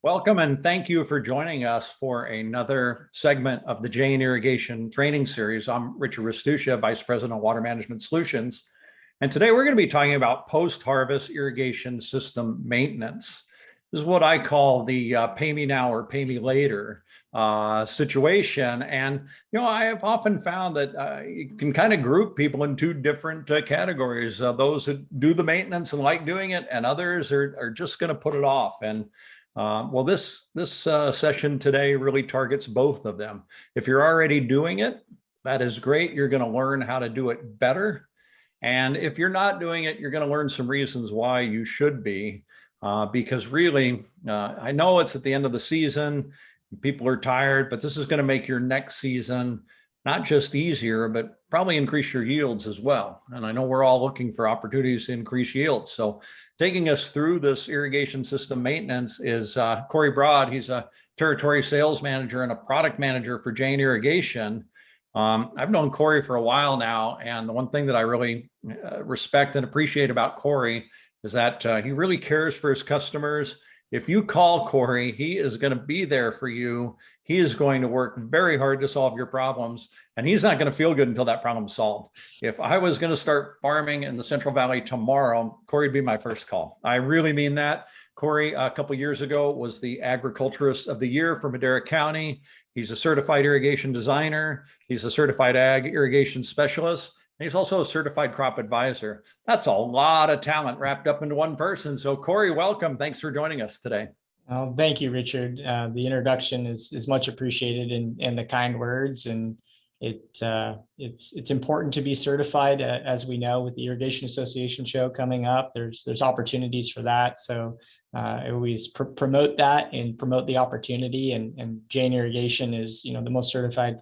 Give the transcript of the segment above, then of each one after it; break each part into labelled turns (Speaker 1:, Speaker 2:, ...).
Speaker 1: Welcome and thank you for joining us for another segment of the Jane Irrigation Training Series. I'm Richard Restuccia, Vice President of Water Management Solutions. And today we're going to be talking about post-harvest irrigation system maintenance. This is what I call the pay me now or pay me later situation. And, I have often found that you can kind of group people in two different categories. Those who do the maintenance and like doing it, and others are just going to put it off. And this session today really targets both of them. If you're already doing it, that is great. You're going to learn how to do it better. And if you're not doing it, you're going to learn some reasons why you should be. Because really, I know it's at the end of the season, people are tired, but this is going to make your next season not just easier, but probably increase your yields as well. And I know we're all looking for opportunities to increase yields. So taking us through this irrigation system maintenance is Cory Broad. He's a territory sales manager and a product manager for Jane Irrigation. I've known Cory for a while now, and the one thing that I really respect and appreciate about Cory is that he really cares for his customers. If you call Cory, he is going to be there for you. He is going to work very hard to solve your problems, and he's not going to feel good until that problem's solved. If I was going to start farming in the Central Valley tomorrow, Cory would be my first call. I really mean that. Cory, a couple years ago, was the Agriculturist of the Year for Madera County. He's a certified irrigation designer. He's a certified ag irrigation specialist. And he's also a certified crop advisor. That's a lot of talent wrapped up into one person. So Cory, welcome. Thanks for joining us today.
Speaker 2: Thank you, Richard. The introduction is much appreciated, and the kind words. And it's important to be certified, as we know, with the Irrigation Association show coming up. There's opportunities for that. So I always promote that and promote the opportunity. And Jane Irrigation is, the most certified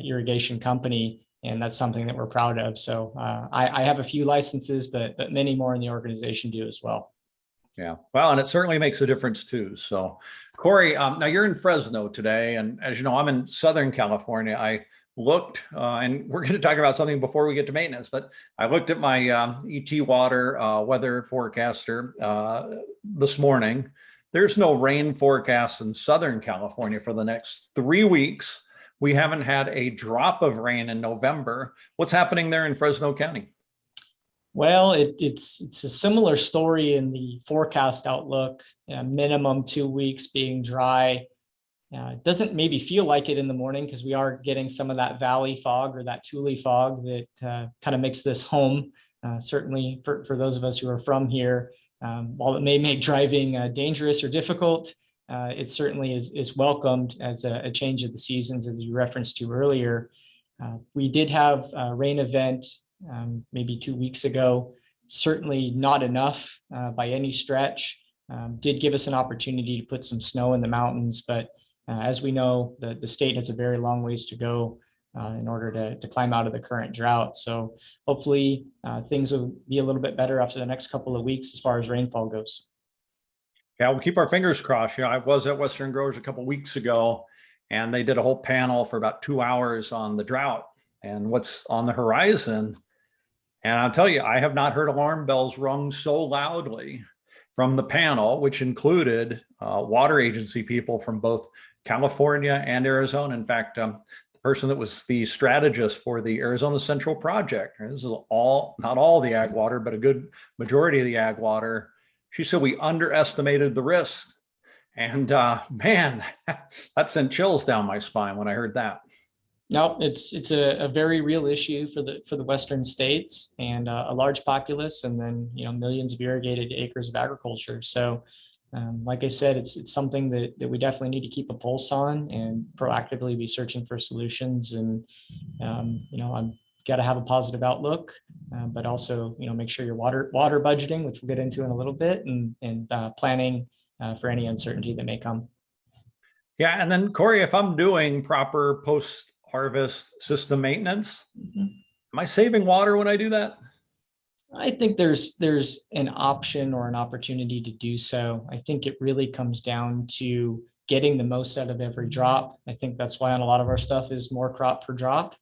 Speaker 2: irrigation company. And that's something that we're proud of. So I have a few licenses, but many more in the organization do as well.
Speaker 1: Yeah, well, and it certainly makes a difference too. So Cory, now you're in Fresno today. And as you know, I'm in Southern California. I looked, and we're going to talk about something before we get to maintenance, but I looked at my ET Water weather forecaster this morning. There's no rain forecast in Southern California for the next 3 weeks. We haven't had a drop of rain in November. What's happening there in Fresno County?
Speaker 2: Well, it's a similar story in the forecast outlook. Minimum 2 weeks being dry. It doesn't maybe feel like it in the morning because we are getting some of that valley fog or that Tule fog that kind of makes this home. Certainly for those of us who are from here, while it may make driving dangerous or difficult, it certainly is welcomed as a change of the seasons, as you referenced to earlier. We did have a rain event maybe 2 weeks ago, certainly not enough by any stretch. Did give us an opportunity to put some snow in the mountains, but as we know, the state has a very long ways to go in order to climb out of the current drought. So hopefully things will be a little bit better after the next couple of weeks as far as rainfall goes.
Speaker 1: Yeah, we'll keep our fingers crossed. I was at Western Growers a couple of weeks ago, and they did a whole panel for about 2 hours on the drought and what's on the horizon. And I'll tell you, I have not heard alarm bells rung so loudly from the panel, which included water agency people from both California and Arizona. In fact, the person that was the strategist for the Arizona Central Project, this is not all the ag water, but a good majority of the ag water. She said we underestimated the risk. And man, that sent chills down my spine when I heard that.
Speaker 2: No, it's a very real issue for the Western states and a large populace, and then millions of irrigated acres of agriculture. So, like I said, it's something that we definitely need to keep a pulse on and proactively be searching for solutions. And I'm got to have a positive outlook, but also make sure you're water budgeting, which we'll get into in a little bit, and planning for any uncertainty that may come.
Speaker 1: Yeah, and then Cory, if I'm doing proper post-harvest system maintenance, am I saving water when I do that?
Speaker 2: I think there's an option or an opportunity to do so. I think it really comes down to getting the most out of every drop. I think that's why on a lot of our stuff is more crop per drop.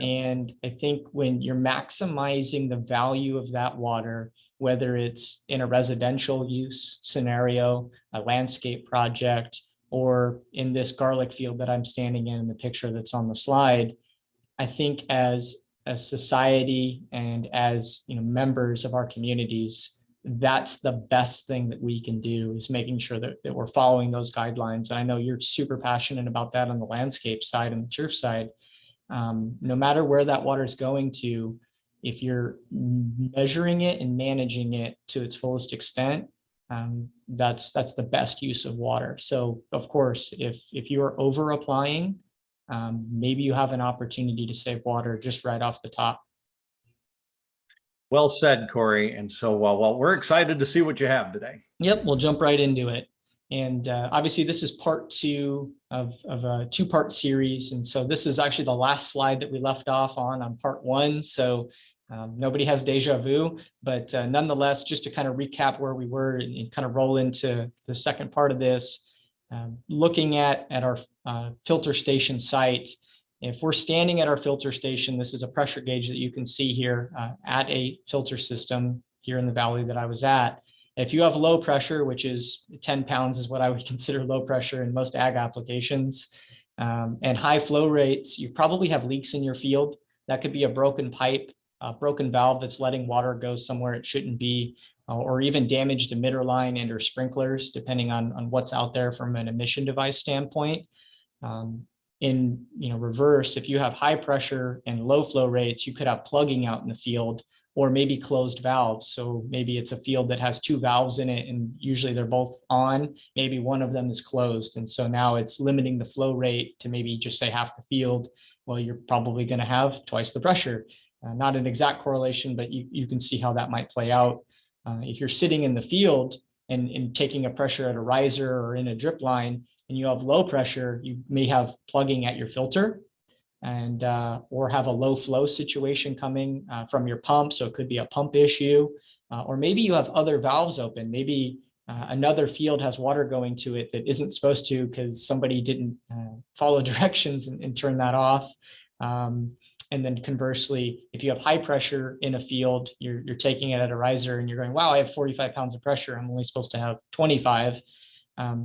Speaker 2: And I think when you're maximizing the value of that water whether it's in a residential use scenario, a landscape project, or in this garlic field that I'm standing in the picture that's on the slide. I think as a society and as members of our communities, that's the best thing that we can do, is making sure that we're following those guidelines. And I know you're super passionate about that on the landscape side and the turf side. No matter where that water is going to, if you're measuring it and managing it to its fullest extent, that's the best use of water. So of course, if you are over applying, maybe you have an opportunity to save water just right off the top.
Speaker 1: Well said, Cory. And so, well, we're excited to see what you have today.
Speaker 2: Yep, we'll jump right into it. And obviously, this is part two of a two-part series. And so this is actually the last slide that we left off on part one. So nobody has deja vu, but nonetheless, just to kind of recap where we were and kind of roll into the second part of this, looking at our filter station site. If we're standing at our filter station, this is a pressure gauge that you can see here at a filter system here in the valley that I was at. If you have low pressure, which is 10 pounds is what I would consider low pressure in most ag applications, and high flow rates, you probably have leaks in your field. That could be a broken pipe, a broken valve that's letting water go somewhere it shouldn't be, or even damaged emitter line and or sprinklers, depending on what's out there from an emission device standpoint. In reverse, if you have high pressure and low flow rates, you could have plugging out in the field, or maybe closed valves. So maybe it's a field that has two valves in it, and usually they're both on. Maybe one of them is closed. And so now it's limiting the flow rate to maybe just say half the field. Well, you're probably going to have twice the pressure. Not an exact correlation, but you can see how that might play out. If you're sitting in the field and taking a pressure at a riser or in a drip line, and you have low pressure, you may have plugging at your filter, and or have a low flow situation coming from your pump. So it could be a pump issue, or maybe you have other valves open. Maybe another field has water going to it that isn't supposed to because somebody didn't follow directions and turn that off. And then conversely, if you have high pressure in a field, you're taking it at a riser and you're going, wow, I have 45 pounds of pressure. I'm only supposed to have 25.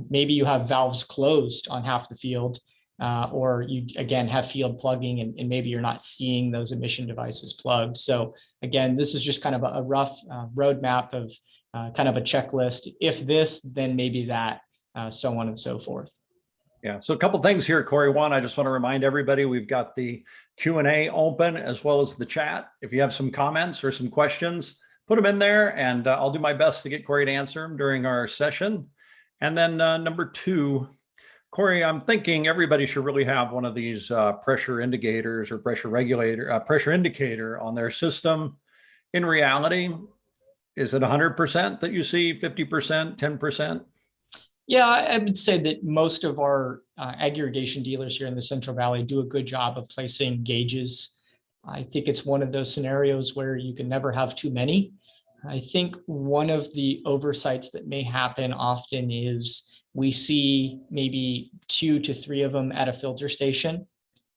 Speaker 2: Maybe you have valves closed on half the field, or you again have field plugging, and maybe you're not seeing those emission devices plugged. So again, this is just kind of a rough roadmap of kind of a checklist. If this, then maybe that, so on and so forth.
Speaker 1: Yeah, so a couple things here, Cory. One, I just want to remind everybody we've got the Q&A open as well as the chat. If you have some comments or some questions, put them in there, and I'll do my best to get Cory to answer them during our session. And then number two, Cory, I'm thinking everybody should really have one of these pressure indicators or pressure regulator, pressure indicator on their system. In reality, is it 100% that you see, 50%, 10%?
Speaker 2: Yeah, I would say that most of our ag irrigation dealers here in the Central Valley do a good job of placing gauges. I think it's one of those scenarios where you can never have too many. I think one of the oversights that may happen often is we see maybe 2 to 3 of them at a filter station,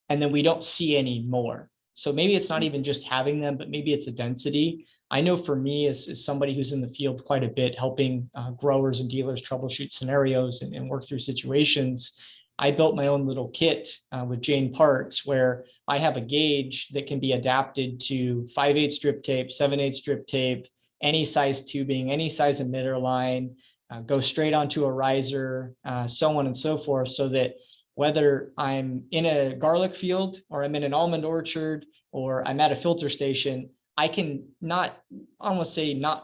Speaker 2: and then we don't see any more. So maybe it's not even just having them, but maybe it's a density. I know for me, as somebody who's in the field quite a bit, helping growers and dealers troubleshoot scenarios and work through situations, I built my own little kit with Jane Parts, where I have a gauge that can be adapted to 5/8 strip tape, 7/8 strip tape, any size tubing, any size emitter line, go straight onto a riser, so on and so forth, so that whether I'm in a garlic field or I'm in an almond orchard or I'm at a filter station, I can not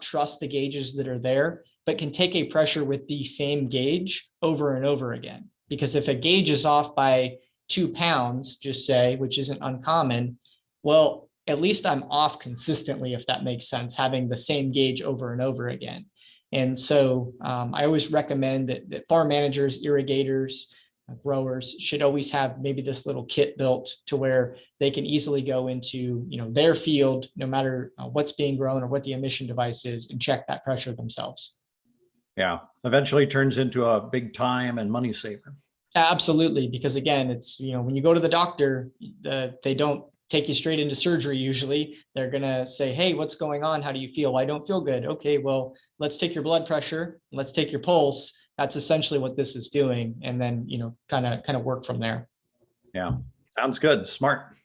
Speaker 2: trust the gauges that are there, but can take a pressure with the same gauge over and over again. Because if a gauge is off by 2 pounds, just say, which isn't uncommon, well, at least I'm off consistently, if that makes sense, having the same gauge over and over again. And so I always recommend that farm managers, irrigators, growers should always have maybe this little kit built to where they can easily go into their field, no matter what's being grown or what the emission device is, and check that pressure themselves.
Speaker 1: Yeah, eventually turns into a big time and money saver.
Speaker 2: Absolutely, because again, it's when you go to the doctor, they don't take you straight into surgery. Usually they're going to say, hey, what's going on? How do you feel? I don't feel good. Okay, well, let's take your blood pressure. Let's take your pulse. That's essentially what this is doing. And then, kind of work from there.
Speaker 1: Yeah. Sounds good. Smart.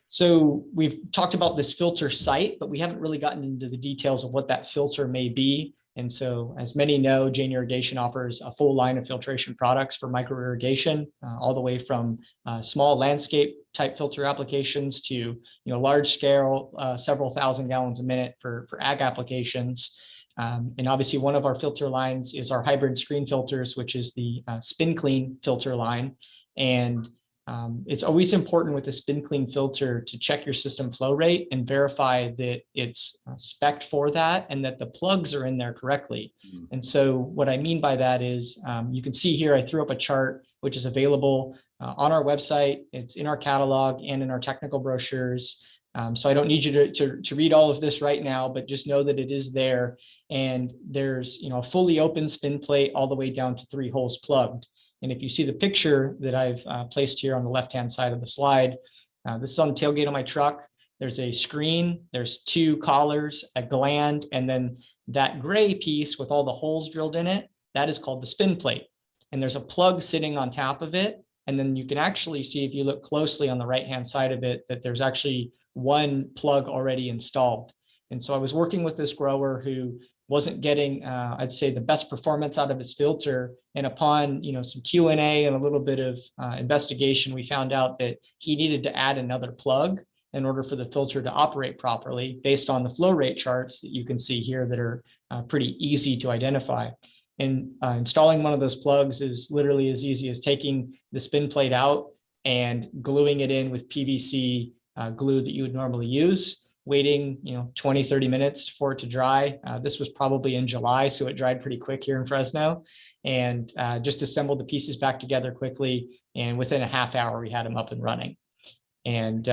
Speaker 2: So we've talked about this filter site, but we haven't really gotten into the details of what that filter may be. And so, as many know, Jane Irrigation offers a full line of filtration products for micro irrigation, all the way from small landscape type filter applications to large scale, several thousand gallons a minute for ag applications. And obviously, one of our filter lines is our hybrid screen filters, which is the Spin Clean filter line. And it's always important with the Spin Clean filter to check your system flow rate and verify that it's spec'd for that and that the plugs are in there correctly. And so what I mean by that is you can see here, I threw up a chart, which is available on our website. It's in our catalog and in our technical brochures. So I don't need you to read all of this right now, but just know that it is there. And there's a fully open spin plate all the way down to 3 holes plugged. And if you see the picture that I've placed here on the left-hand side of the slide, this is on the tailgate of my truck. There's a screen, there's 2 collars, a gland, and then that gray piece with all the holes drilled in it, that is called the spin plate. And there's a plug sitting on top of it. And then you can actually see, if you look closely on the right-hand side of it, that there's actually 1 plug already installed. And so I was working with this grower who wasn't getting, I'd say, the best performance out of his filter. And upon some Q&A and a little bit of investigation, we found out that he needed to add another plug in order for the filter to operate properly, based on the flow rate charts that you can see here that are pretty easy to identify. And installing one of those plugs is literally as easy as taking the spin plate out and gluing it in with PVC glue that you would normally use, waiting 20-30 minutes for it to dry. This was probably in July, so it dried pretty quick here in Fresno, and just assembled the pieces back together quickly, and within a half hour we had them up and running. And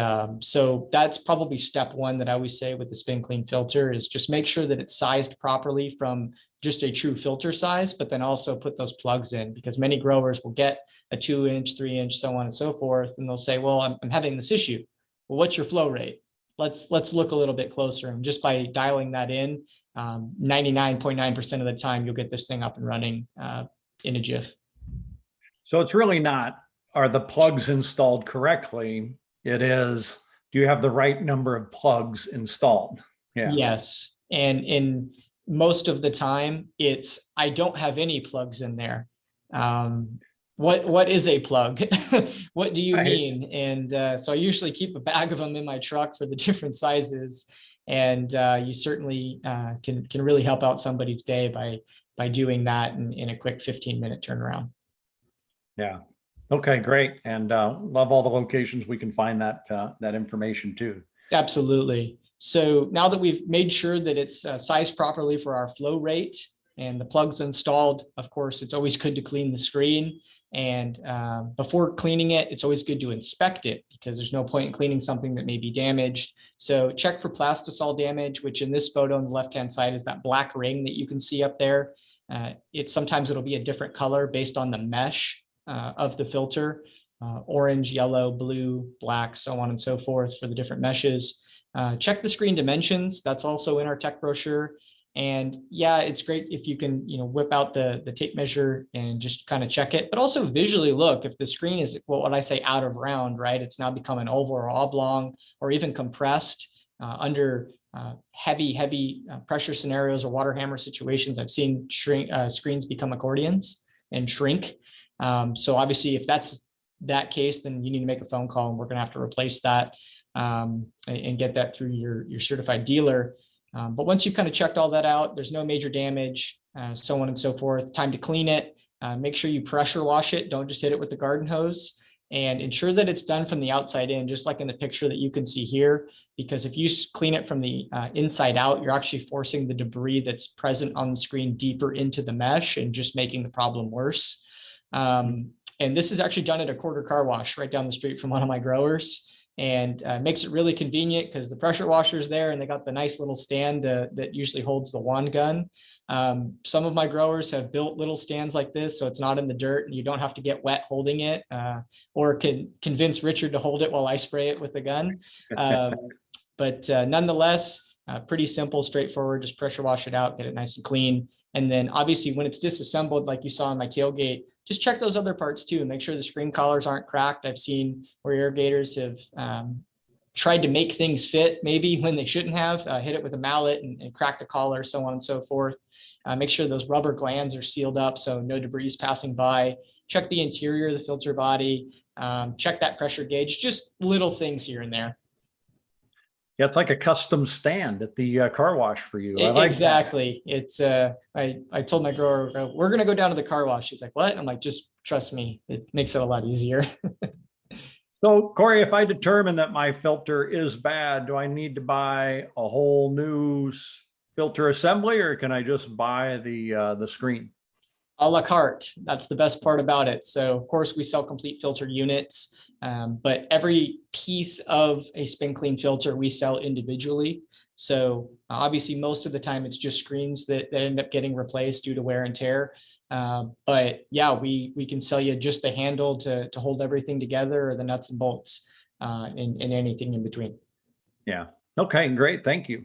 Speaker 2: so that's probably step 1 that I always say with the Spin Clean filter, is just make sure that it's sized properly from just a true filter size, but then also put those plugs in, because many growers will get a 2-inch, 3-inch, so on and so forth, and they'll say, well, I'm having this issue. Well, what's your flow rate? Let's look a little bit closer. And just by dialing that in, 99.9% of the time, you'll get this thing up and running in a jiff.
Speaker 1: So it's really not, are the plugs installed correctly? It is, do you have the right number of plugs installed? Yeah.
Speaker 2: Yes. And in most of the time, it's, I don't have any plugs in there. What is a plug? What do you mean? And so I usually keep a bag of them in my truck for the different sizes. And you certainly can really help out somebody's day by doing that in a quick 15-minute turnaround.
Speaker 1: Yeah. Okay, great. And love all the locations we can find that information too.
Speaker 2: Absolutely. So now that we've made sure that it's sized properly for our flow rate and the plugs installed, of course, it's always good to clean the screen. And before cleaning it, it's always good to inspect it, because there's no point in cleaning something that may be damaged. So check for plastisol damage, which in this photo on the left-hand side is that black ring that you can see up there. Sometimes it'll be a different color based on the mesh of the filter, orange, yellow, blue, black, so on and so forth for the different meshes. Check the screen dimensions. That's also in our tech brochure. And yeah, it's great if you can, whip out the tape measure and just kind of check it, but also visually look if the screen is, well, what I say, out of round, right? It's now become an oval or oblong or even compressed under heavy pressure scenarios or water hammer situations. I've seen screens become accordions and shrink. So obviously, if that's that case, then you need to make a phone call, and we're going to have to replace that and get that through your certified dealer. But once you've kind of checked all that out, there's no major damage, so on and so forth. Time to clean it. Make sure you pressure wash it. Don't just hit it with the garden hose, and ensure that it's done from the outside in, just like in the picture that you can see here. Because if you clean it from the inside out, you're actually forcing the debris that's present on the screen deeper into the mesh and just making the problem worse. And this is actually done at a quarter car wash right down the street from one of my growers. and makes it really convenient because the pressure washer's there and they got the nice little stand that usually holds the wand gun. Some of my growers have built little stands like this, so it's not in the dirt and you don't have to get wet holding it, or can convince Richard to hold it while I spray it with the gun. But nonetheless, pretty simple, straightforward, just pressure wash it out, get it nice and clean. And then obviously when it's disassembled, like you saw on my tailgate, just check those other parts too. Make sure the screen collars aren't cracked. I've seen where irrigators have tried to make things fit maybe when they shouldn't have, hit it with a mallet and crack the collar, so on and so forth. Make sure those rubber glands are sealed up so no debris is passing by. Check the interior of the filter body. Check that pressure gauge, just little things here and there.
Speaker 1: Yeah, it's like a custom stand at the car wash for you. I like
Speaker 2: exactly. That. It's I told my grower, we're gonna go down to the car wash. She's like, what? I'm like, just trust me, it makes it a lot easier.
Speaker 1: So Cory, if I determine that my filter is bad, do I need to buy a whole new filter assembly, or can I just buy the screen?
Speaker 2: A la carte. That's the best part about it. So of course we sell complete filter units. But every piece of a spin clean filter we sell individually. So obviously most of the time it's just screens that end up getting replaced due to wear and tear. But yeah, we can sell you just the handle to hold everything together, or the nuts and bolts, and anything in between.
Speaker 1: Yeah. Okay, great. Thank you.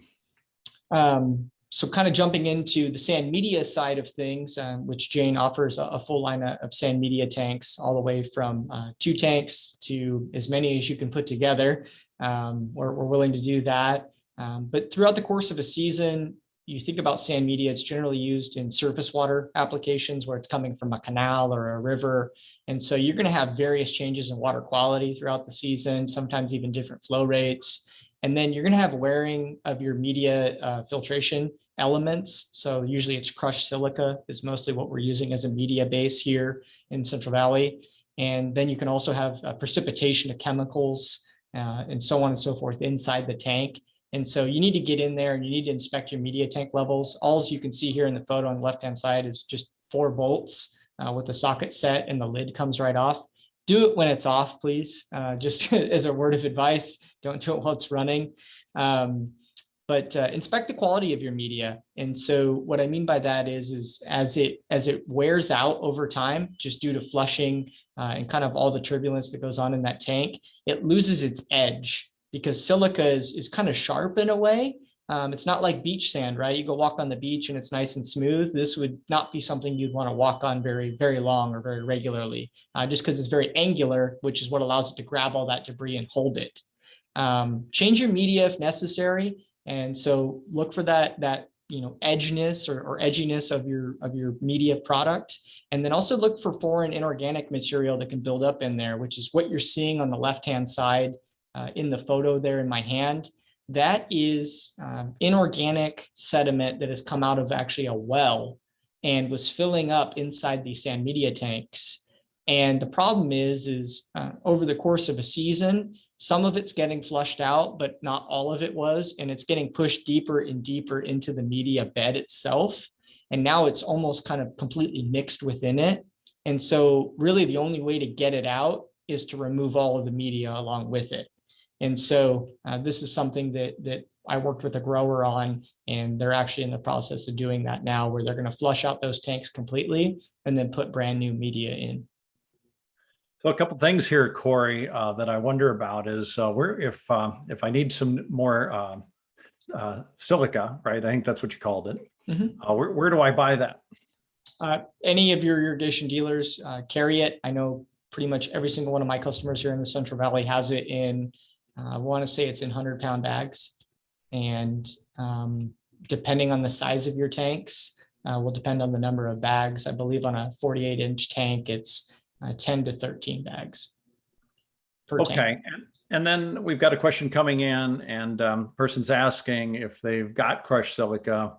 Speaker 2: So kind of jumping into the sand media side of things, which Jane offers a full line of sand media tanks, all the way from 2 tanks to as many as you can put together. We're willing to do that. But throughout the course of a season, you think about sand media, it's generally used in surface water applications where it's coming from a canal or a river. And so you're going to have various changes in water quality throughout the season, sometimes even different flow rates. And then you're going to have wearing of your media filtration elements. So usually it's crushed silica is mostly what we're using as a media base here in Central Valley. And then you can also have precipitation of chemicals and so on and so forth inside the tank. And so you need to get in there and you need to inspect your media tank levels. All you can see here in the photo on the left-hand side is just 4 bolts with the socket set, and the lid comes right off. Do it when it's off, please. Just as a word of advice, don't do it while it's running. But inspect the quality of your media. And so what I mean by that is as it wears out over time, just due to flushing and kind of all the turbulence that goes on in that tank, it loses its edge, because silica is kind of sharp in a way. It's not like beach sand, right? You go walk on the beach and it's nice and smooth. This would not be something you'd want to walk on very, very long or very regularly, just because it's very angular, which is what allows it to grab all that debris and hold it. Change your media if necessary. And so look for that edginess or edginess of your media product. And then also look for foreign inorganic material that can build up in there, which is what you're seeing on the left-hand side in the photo there in my hand. That is inorganic sediment that has come out of actually a well and was filling up inside these sand media tanks. And the problem is over the course of a season, some of it's getting flushed out, but not all of it was, and it's getting pushed deeper and deeper into the media bed itself. And now it's almost kind of completely mixed within it. And so really the only way to get it out is to remove all of the media along with it. And so this is something that I worked with a grower on, and they're actually in the process of doing that now, where they're going to flush out those tanks completely and then put brand new media in.
Speaker 1: So a couple of things here, Cory, that I wonder about is if I need some more silica, right? I think that's what you called it. Mm-hmm. Where do I buy that?
Speaker 2: Any of your irrigation dealers carry it. I know pretty much every single one of my customers here in the Central Valley has it in, I want to say it's in 100-pound bags. And depending on the size of your tanks, will depend on the number of bags. I believe on a 48-inch tank, it's 10 to 13 bags per tank. Okay.
Speaker 1: And then we've got a question coming in, and person's asking if they've got crushed silica,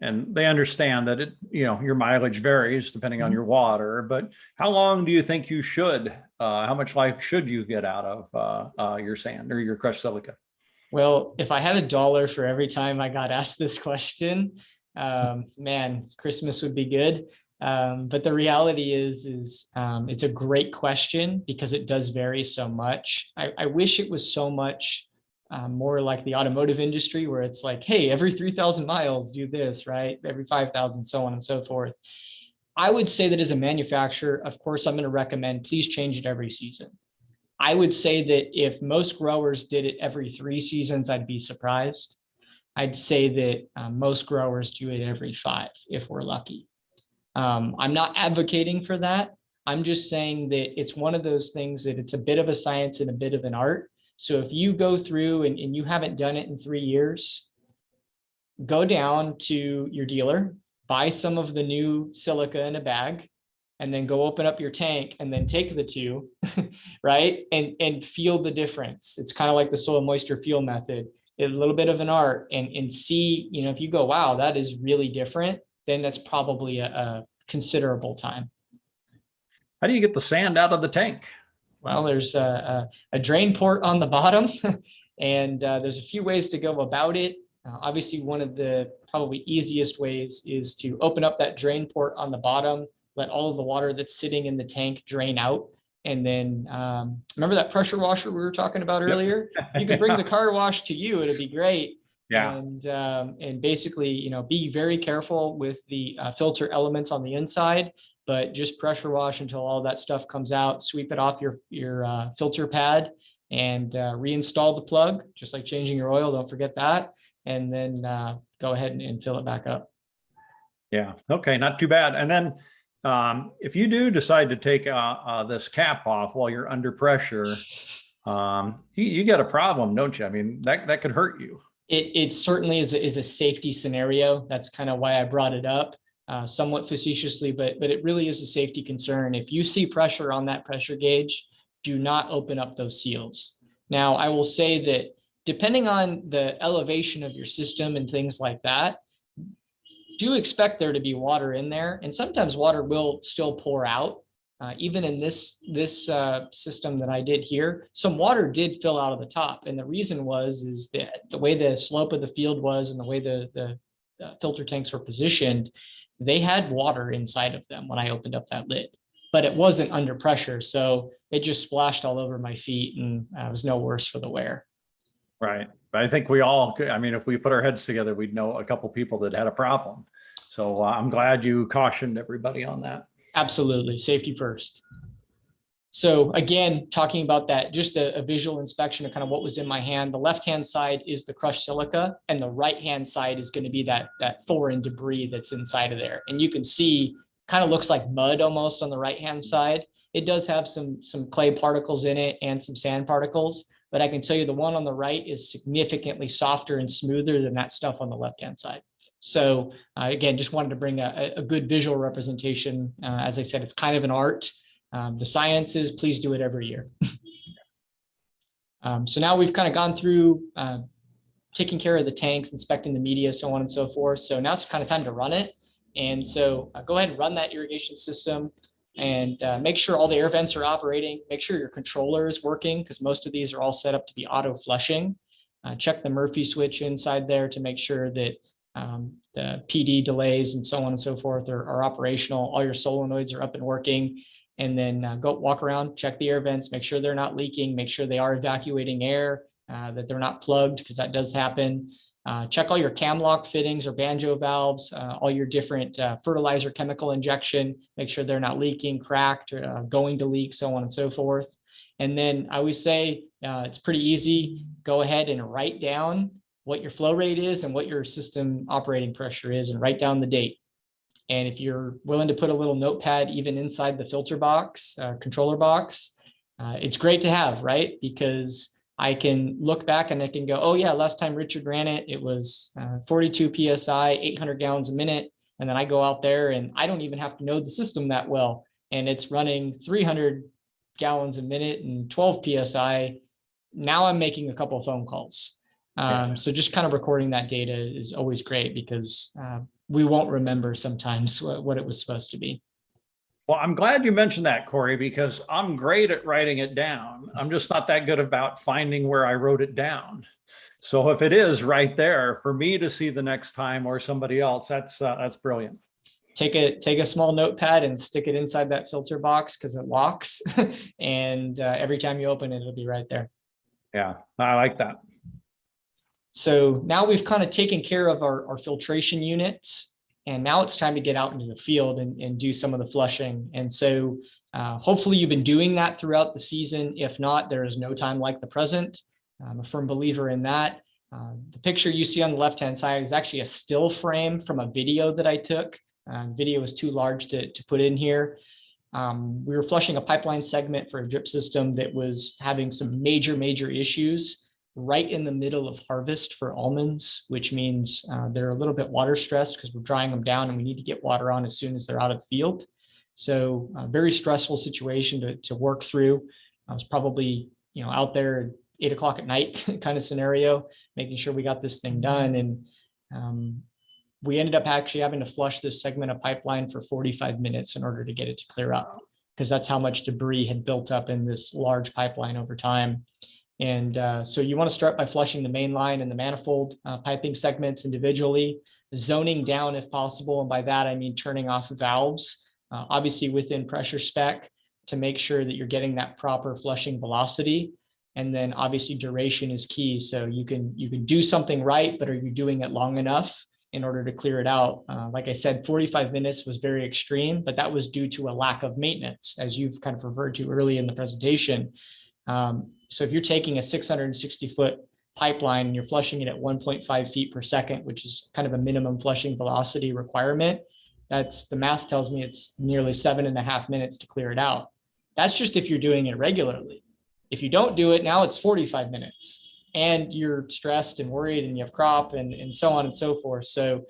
Speaker 1: and they understand that your mileage varies depending on your water, but how long do you think you should, how much life should you get out of your sand or your crushed silica?
Speaker 2: Well, if I had $1 for every time I got asked this question, man, Christmas would be good. But the reality is it's a great question because it does vary so much. I wish it was so much more like the automotive industry where it's like, hey, every 3,000 miles, do this, right? Every 5,000, so on and so forth. I would say that as a manufacturer, of course, I'm going to recommend please change it every season. I would say that if most growers did it every 3 seasons, I'd be surprised. I'd say that most growers do it every 5 if we're lucky. I'm not advocating for that. I'm just saying that it's one of those things that it's a bit of a science and a bit of an art. So if you go through and you haven't done it in 3 years, go down to your dealer, buy some of the new silica in a bag, and then go open up your tank and then take the 2, right? And feel the difference. It's kind of like the soil moisture feel method. It's a little bit of an art and see, if you go, wow, that is really different, then that's probably a considerable time.
Speaker 1: How do you get the sand out of the tank?
Speaker 2: Well, there's a drain port on the bottom, and there's a few ways to go about it. Obviously, one of the probably easiest ways is to open up that drain port on the bottom, let all of the water that's sitting in the tank drain out. And then remember that pressure washer we were talking about earlier? You could bring the car wash to you, it'd be great.
Speaker 1: Yeah.
Speaker 2: And basically, be very careful with the filter elements on the inside, but just pressure wash until all that stuff comes out, sweep it off your filter pad and reinstall the plug, just like changing your oil, don't forget that. And then go ahead and fill it back up.
Speaker 1: Yeah. Okay. Not too bad. And then if you do decide to take this cap off while you're under pressure, you get a problem, don't you? I mean, that could hurt you.
Speaker 2: It certainly is a safety scenario. That's kind of why I brought it up, somewhat facetiously, but it really is a safety concern. If you see pressure on that pressure gauge, do not open up those seals. Now, I will say that depending on the elevation of your system and things like that, do expect there to be water in there, and sometimes water will still pour out. Even in this system that I did here, some water did fill out of the top, and the reason is that the way the slope of the field was and the way the filter tanks were positioned, they had water inside of them when I opened up that lid, but it wasn't under pressure, so it just splashed all over my feet, and it was no worse for the wear.
Speaker 1: Right. But I think we all could, I mean, if we put our heads together, we'd know a couple people that had a problem. So I'm glad you cautioned everybody on that.
Speaker 2: Absolutely. Safety first. So again, talking about that, just a visual inspection of kind of what was in my hand. The left-hand side is the crushed silica, and the right-hand side is going to be that foreign debris that's inside of there. And you can see, kind of looks like mud almost on the right-hand side. It does have some clay particles in it and some sand particles, but I can tell you the one on the right is significantly softer and smoother than that stuff on the left-hand side. So again, just wanted to bring a good visual representation. As I said, it's kind of an art. The science is please do it every year. So now we've kind of gone through taking care of the tanks, inspecting the media, so on and so forth. So now it's kind of time to run it. And so go ahead and run that irrigation system and make sure all the air vents are operating. Make sure your controller is working because most of these are all set up to be auto flushing. Check the Murphy switch inside there to make sure that the PD delays and so on and so forth are operational. All your solenoids are up and working. And then go walk around, check the air vents, make sure they're not leaking, make sure they are evacuating air, that they're not plugged, because that does happen. Check all your cam lock fittings or banjo valves, all your different fertilizer chemical injection, make sure they're not leaking, cracked, going to leak, so on and so forth. And then I always say it's pretty easy. Go ahead and write down what your flow rate is and what your system operating pressure is, and write down the date. And if you're willing to put a little notepad even inside the filter box, controller box, it's great to have, right? Because I can look back and I can go, oh yeah, last time Richard ran it, it was 42 PSI, 800 gallons a minute. And then I go out there and I don't even have to know the system that well. And it's running 300 gallons a minute and 12 PSI. Now I'm making a couple of phone calls. So just kind of recording that data is always great because we won't remember sometimes what it was supposed to be.
Speaker 1: Well, I'm glad you mentioned that, Cory, because I'm great at writing it down. I'm just not that good about finding where I wrote it down. So if it is right there for me to see the next time or somebody else, that's brilliant.
Speaker 2: take a small notepad and stick it inside that filter box because it locks. And every time you open it, it'll be right there.
Speaker 1: Yeah, I like that.
Speaker 2: So now we've kind of taken care of our filtration units. And now it's time to get out into the field and do some of the flushing. And so hopefully you've been doing that throughout the season. If not, there is no time like the present. I'm a firm believer in that. The picture you see on the left-hand side is actually a still frame from a video that I took. The video was too large to put in here. We were flushing a pipeline segment for a drip system that was having some major issues right in the middle of harvest for almonds, which means they're a little bit water stressed because we're drying them down and we need to get water on as soon as they're out of the field. So a very stressful situation to work through. I was probably, out there at 8 o'clock at night kind of scenario, making sure we got this thing done. And we ended up actually having to flush this segment of pipeline for 45 minutes in order to get it to clear up, because that's how much debris had built up in this large pipeline over time. And so you want to start by flushing the main line and the manifold piping segments individually, zoning down if possible. And by that, I mean turning off valves, obviously within pressure spec, to make sure that you're getting that proper flushing velocity. And then obviously duration is key. So you can do something right, but are you doing it long enough in order to clear it out? Like I said, 45 minutes was very extreme, but that was due to a lack of maintenance, as you've kind of referred to early in the presentation. So if you're taking a 660-foot pipeline and you're flushing it at 1.5 feet per second, which is kind of a minimum flushing velocity requirement, that's, the math tells me it's nearly 7.5 minutes to clear it out. That's just if you're doing it regularly. If you don't do it, now it's 45 minutes and you're stressed and worried and you have crop and so on and so forth. So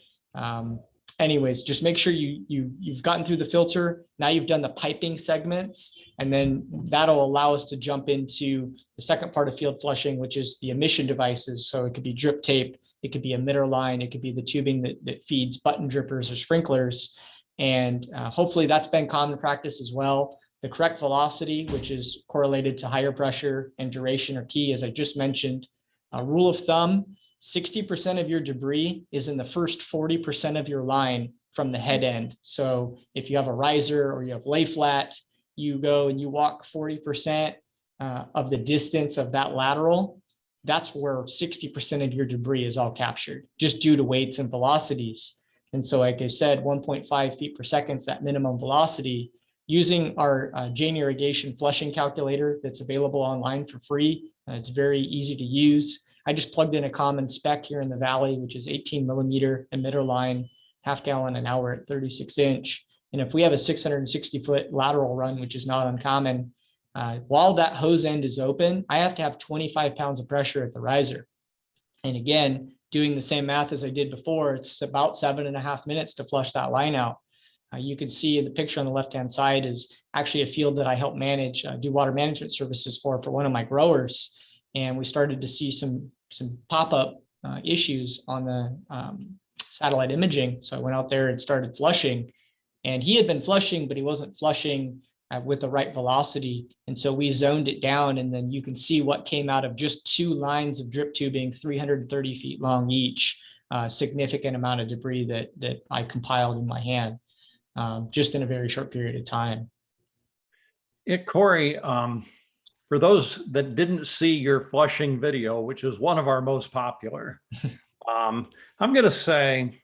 Speaker 2: anyways, just make sure you've gotten through the filter. Now you've done the piping segments, and then that'll allow us to jump into the second part of field flushing, which is the emission devices. So it could be drip tape, it could be emitter line, it could be the tubing that feeds button drippers or sprinklers. And hopefully that's been common practice as well. The correct velocity, which is correlated to higher pressure and duration, are key, as I just mentioned. Rule of thumb, 60% of your debris is in the first 40% of your line from the head end. So if you have a riser or you have lay flat, you go and you walk 40% of the distance of that lateral. That's where 60% of your debris is all captured, just due to weights and velocities. And so, like I said, 1.5 feet per second is that minimum velocity. Using our Jane Irrigation flushing calculator that's available online for free, it's very easy to use. I just plugged in a common spec here in the Valley, which is 18 millimeter emitter line, half gallon an hour at 36 inch. And if we have a 660-foot lateral run, which is not uncommon, while that hose end is open, I have to have 25 pounds of pressure at the riser. And again, doing the same math as I did before, it's about 7.5 minutes to flush that line out. You can see in the picture on the left-hand side is actually a field that I help manage, do water management services for one of my growers. And we started to see some pop-up issues on the satellite imaging. So I went out there and started flushing, and he had been flushing, but he wasn't flushing with the right velocity. And so we zoned it down, and then you can see what came out of just 2 lines of drip tubing, 330 feet long each, significant amount of debris that I compiled in my hand. Just in a very short period of time.
Speaker 1: Cory, for those that didn't see your flushing video, which is one of our most popular, I'm going to say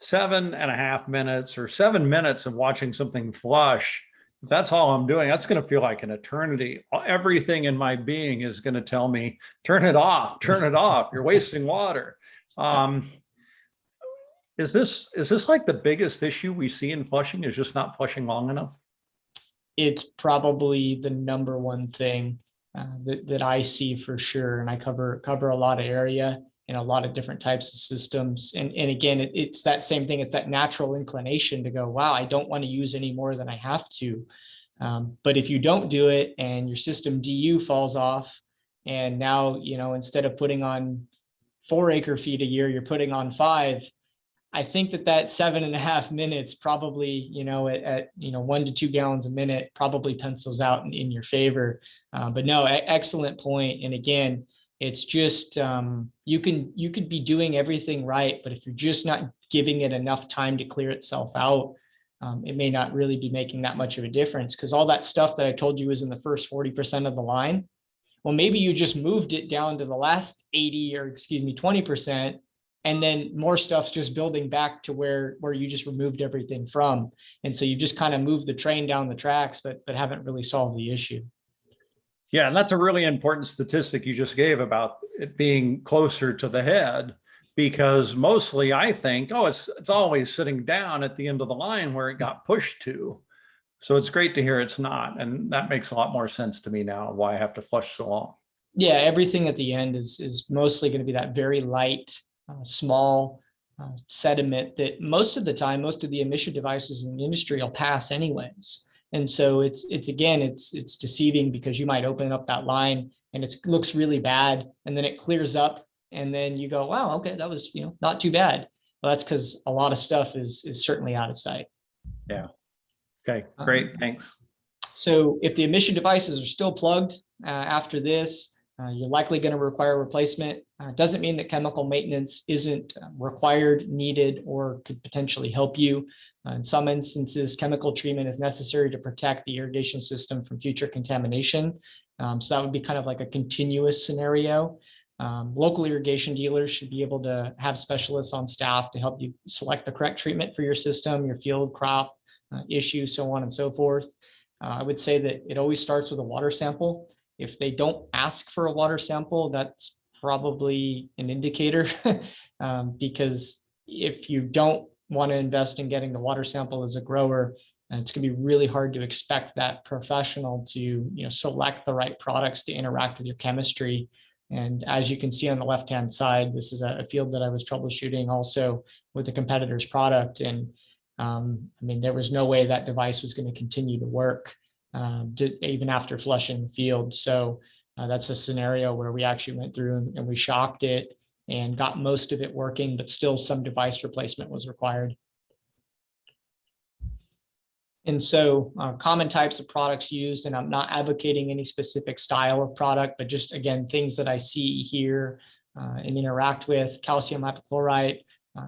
Speaker 1: 7.5 minutes or 7 minutes of watching something flush. If that's all I'm doing, that's going to feel like an eternity. Everything in my being is going to tell me, turn it off, you're wasting water. Is this like the biggest issue we see in flushing, is just not flushing long enough?
Speaker 2: It's probably the number one thing that I see for sure. And I cover a lot of area and a lot of different types of systems. And again, it's that same thing. It's that natural inclination to go, wow, I don't want to use any more than I have to. But if you don't do it and your system DU falls off, and now, instead of putting on 4 acre feet a year, you're putting on 5. I think that 7.5 minutes probably, at 1 to 2 gallons a minute probably pencils out in your favor. But no, excellent point. And again, it's just, you could be doing everything right, but if you're just not giving it enough time to clear itself out, it may not really be making that much of a difference, because all that stuff that I told you was in the first 40% of the line. Well, maybe you just moved it down to the last 80, or excuse me, 20%, and then more stuff's just building back to where you just removed everything from. And so you just kind of moved the train down the tracks, but haven't really solved the issue.
Speaker 1: Yeah, and that's a really important statistic you just gave about it being closer to the head, because mostly I think, oh, it's always sitting down at the end of the line where it got pushed to. So it's great to hear it's not. And that makes a lot more sense to me now, why I have to flush so long.
Speaker 2: Yeah, everything at the end is mostly going to be that very light, small sediment that most of the time, most of the emission devices in the industry will pass anyways. And so it's deceiving, because you might open up that line and it looks really bad, and then it clears up, and then you go, wow, okay, that was, not too bad. Well, that's because a lot of stuff is certainly out of sight.
Speaker 1: Yeah. Okay, great, thanks.
Speaker 2: So if the emission devices are still plugged after this, you're likely going to require replacement. Doesn't mean that chemical maintenance isn't required, needed, or could potentially help you. In some instances, chemical treatment is necessary to protect the irrigation system from future contamination. So that would be kind of like a continuous scenario. Local irrigation dealers should be able to have specialists on staff to help you select the correct treatment for your system, your field, crop issue, so on and so forth. I would say that it always starts with a water sample. If they don't ask for a water sample, that's probably an indicator, because if you don't want to invest in getting the water sample as a grower, it's going to be really hard to expect that professional to select the right products to interact with your chemistry. And as you can see on the left-hand side, this is a field that I was troubleshooting also with a competitor's product. And there was no way that device was going to continue to work even after flushing the field. So that's a scenario where we actually went through and we shocked it and got most of it working, but still some device replacement was required. And so common types of products used, and I'm not advocating any specific style of product, but just, again, things that I see here and interact with: calcium hypochlorite,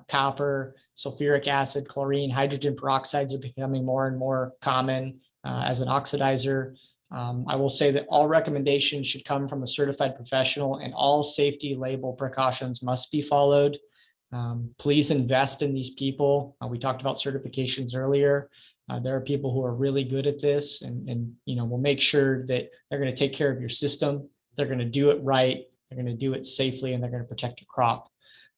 Speaker 2: copper, sulfuric acid, chlorine, hydrogen peroxides are becoming more and more common as an oxidizer. I will say that all recommendations should come from a certified professional, and all safety label precautions must be followed. Please invest in these people. We talked about certifications earlier. There are people who are really good at this, and will make sure that they're going to take care of your system. They're going to do it right. They're going to do it safely, and they're going to protect your crop.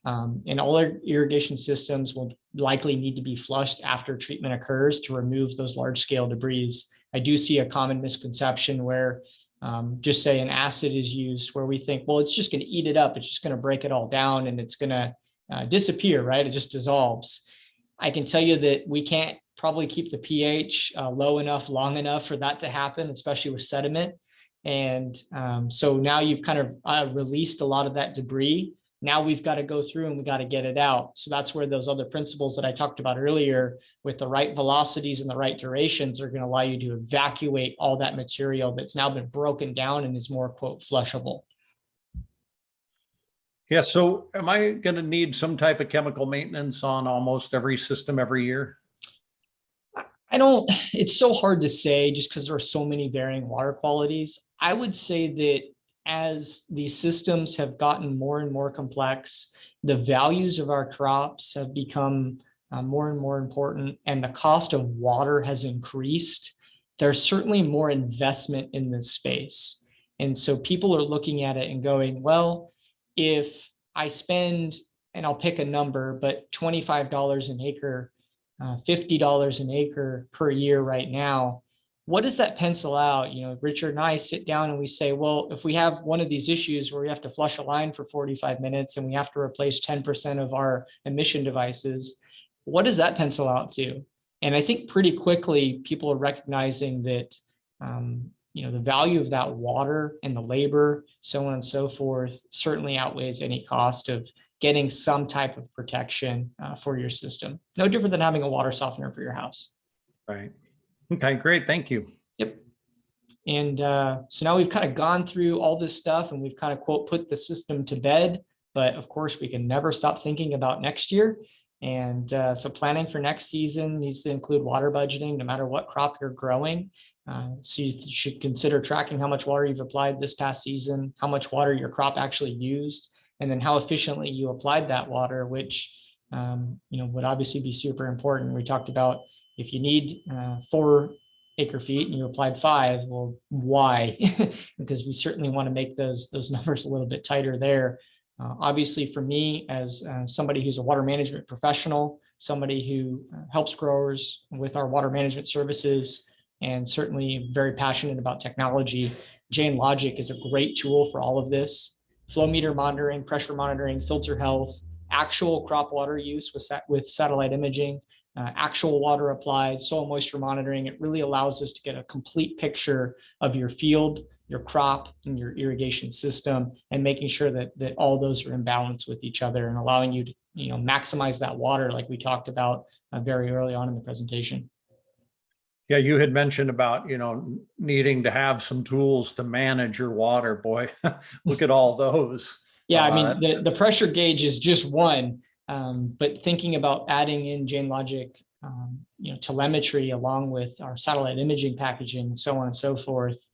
Speaker 2: And all our irrigation systems will likely need to be flushed after treatment occurs to remove those large scale debris. I do see a common misconception where just say an acid is used, where we think, well, it's just going to eat it up. It's just going to break it all down and it's going to disappear, right? It just dissolves. I can tell you that we can't probably keep the pH low enough, long enough for that to happen, especially with sediment. And so now you've kind of released a lot of that debris. Now we've got to go through and we got to get it out. So that's where those other principles that I talked about earlier, with the right velocities and the right durations, are going to allow you to evacuate all that material that's now been broken down and is more, quote, flushable.
Speaker 1: Yeah, so am I going to need some type of chemical maintenance on almost every system every year?
Speaker 2: It's so hard to say just because there are so many varying water qualities. I would say that as these systems have gotten more and more complex, the values of our crops have become more and more important, and the cost of water has increased. There's certainly more investment in this space. And so people are looking at it and going, well, if I spend, and I'll pick a number, but $25 an acre, $50 an acre per year right now, what does that pencil out? Richard and I sit down and we say, well, if we have one of these issues where we have to flush a line for 45 minutes and we have to replace 10% of our emission devices, what does that pencil out to? And I think pretty quickly people are recognizing that, the value of that water and the labor, so on and so forth, certainly outweighs any cost of getting some type of protection for your system. No different than having a water softener for your house.
Speaker 1: Right. Okay, great. Thank you.
Speaker 2: Yep. And so now we've kind of gone through all this stuff and we've kind of, quote, put the system to bed. But of course, we can never stop thinking about next year. And so planning for next season needs to include water budgeting, no matter what crop you're growing. So you should consider tracking how much water you've applied this past season, how much water your crop actually used, and then how efficiently you applied that water, which would obviously be super important. We talked about if you need 4 acre feet and you applied 5, well, why? Because we certainly want to make those numbers a little bit tighter there. Obviously, for me, as somebody who's a water management professional, somebody who helps growers with our water management services, and certainly very passionate about technology, Jane Logic is a great tool for all of this. Flow meter monitoring, pressure monitoring, filter health, actual crop water use with satellite imaging, actual water applied, soil moisture monitoring. It really allows us to get a complete picture of your field, your crop, and your irrigation system, and making sure that all those are in balance with each other and allowing you to maximize that water like we talked about very early on in the presentation.
Speaker 1: Yeah, you had mentioned about, needing to have some tools to manage your water. Boy, look at all those.
Speaker 2: Yeah, I mean, the pressure gauge is just one, but thinking about adding in Jane Logic, telemetry along with our satellite imaging packaging and so on and so forth,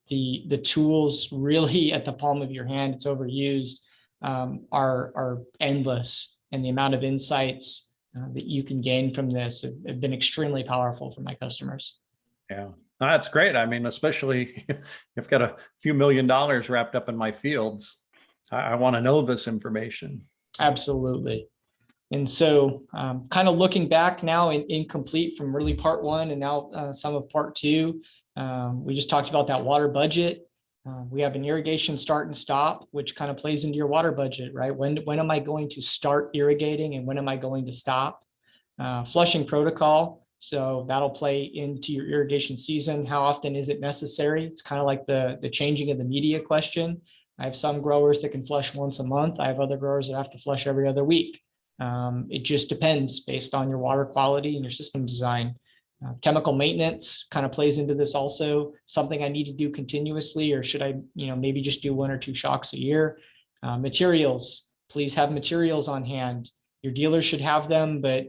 Speaker 2: the tools really at the palm of your hand, it's overused, are endless. And the amount of insights that you can gain from this have been extremely powerful for my customers.
Speaker 1: Yeah, that's great. I mean, especially I've got a few $1 million wrapped up in my fields. I want to know this information.
Speaker 2: Absolutely. And so kind of looking back now incomplete from really part 1 and now some of part 2, we just talked about that water budget. We have an irrigation start and stop, which kind of plays into your water budget, right? When am I going to start irrigating and when am I going to stop? Flushing protocol. So that'll play into your irrigation season. How often is it necessary? It's kind of like the changing of the media question. I have some growers that can flush once a month. I have other growers that have to flush every other week. It just depends based on your water quality and your system design. Chemical maintenance kind of plays into this also. Something I need to do continuously, or should I, maybe just do 1 or 2 shocks a year? Materials, please have materials on hand. Your dealer should have them, but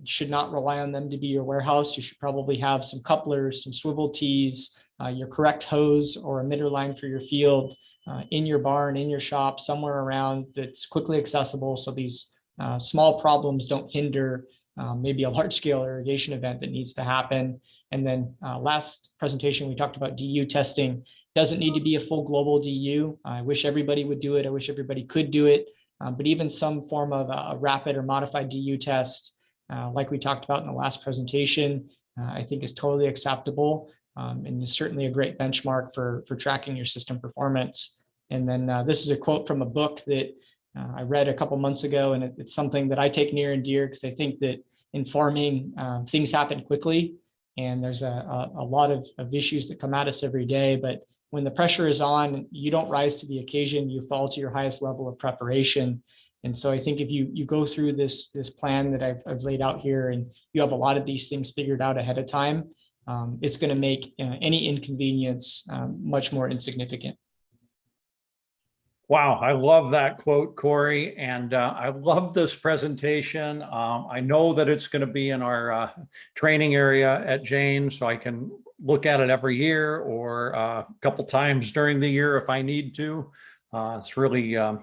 Speaker 2: should not rely on them to be your warehouse. You should probably have some couplers, some swivel tees, your correct hose or emitter line for your field in your barn, in your shop, somewhere around that's quickly accessible. So these small problems don't hinder maybe a large scale irrigation event that needs to happen. And then last presentation, we talked about DU testing. Doesn't need to be a full global DU. I wish everybody would do it. I wish everybody could do it. But even some form of a rapid or modified DU test, like we talked about in the last presentation, I think is totally acceptable and is certainly a great benchmark for tracking your system performance. And then this is a quote from a book that I read a couple months ago, and it's something that I take near and dear because I think that in farming, things happen quickly, and there's a lot of issues that come at us every day. But when the pressure is on, you don't rise to the occasion, you fall to your highest level of preparation. And so I think if you go through this plan that I've laid out here, and you have a lot of these things figured out ahead of time, it's going to make any inconvenience much more insignificant.
Speaker 1: Wow, I love that quote, Cory, and I love this presentation. I know that it's going to be in our training area at Jane, so I can look at it every year or a couple times during the year if I need to. It's really, I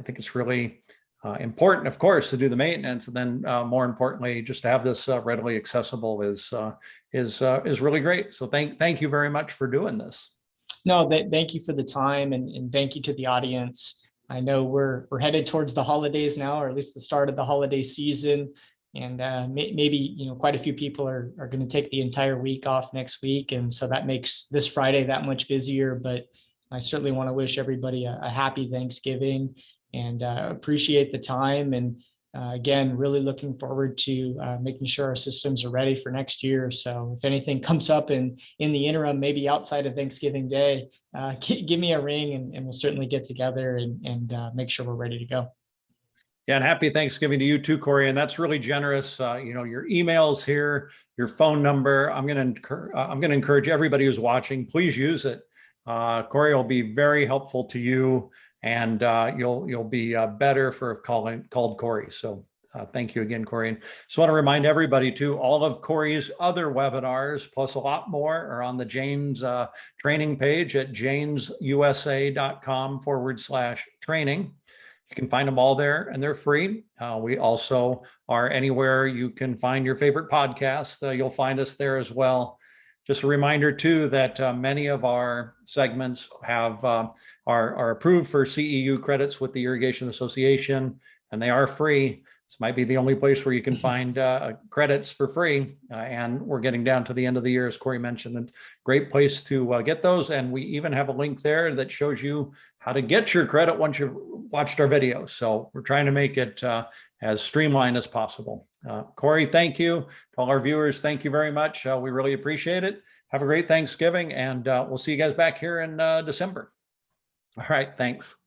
Speaker 1: think it's really important, of course, to do the maintenance, and then more importantly, just to have this readily accessible is really great. So thank you very much for doing this.
Speaker 2: No, thank you for the time, and thank you to the audience. I know we're headed towards the holidays now, or at least the start of the holiday season. And maybe, quite a few people are going to take the entire week off next week. And so that makes this Friday that much busier. But I certainly want to wish everybody a happy Thanksgiving and appreciate the time. And again, really looking forward to making sure our systems are ready for next year. So if anything comes up in the interim, maybe outside of Thanksgiving Day, give me a ring and we'll certainly get together and make sure we're ready to go.
Speaker 1: Yeah, and happy Thanksgiving to you too, Cory. And that's really generous. Your emails here, your phone number. I'm going to encourage everybody who's watching, please use it. Cory will be very helpful to you, and you'll be better for called Cory. So Thank you again, Cory. And just want to remind everybody too, all of Cory's other webinars, plus a lot more, are on the Janes training page at janesusa.com/training. You can find them all there and they're free. We also are anywhere you can find your favorite podcast. You'll find us there as well. Just a reminder too that many of our segments have are approved for CEU credits with the Irrigation Association, and they are free. This might be the only place where you can find credits for free. And we're getting down to the end of the year, as Cory mentioned. And great place to get those. And we even have a link there that shows you how to get your credit once you've watched our video. So we're trying to make it as streamlined as possible. Cory, thank you. To all our viewers, thank you very much. We really appreciate it. Have a great Thanksgiving, and we'll see you guys back here in December. All right, thanks.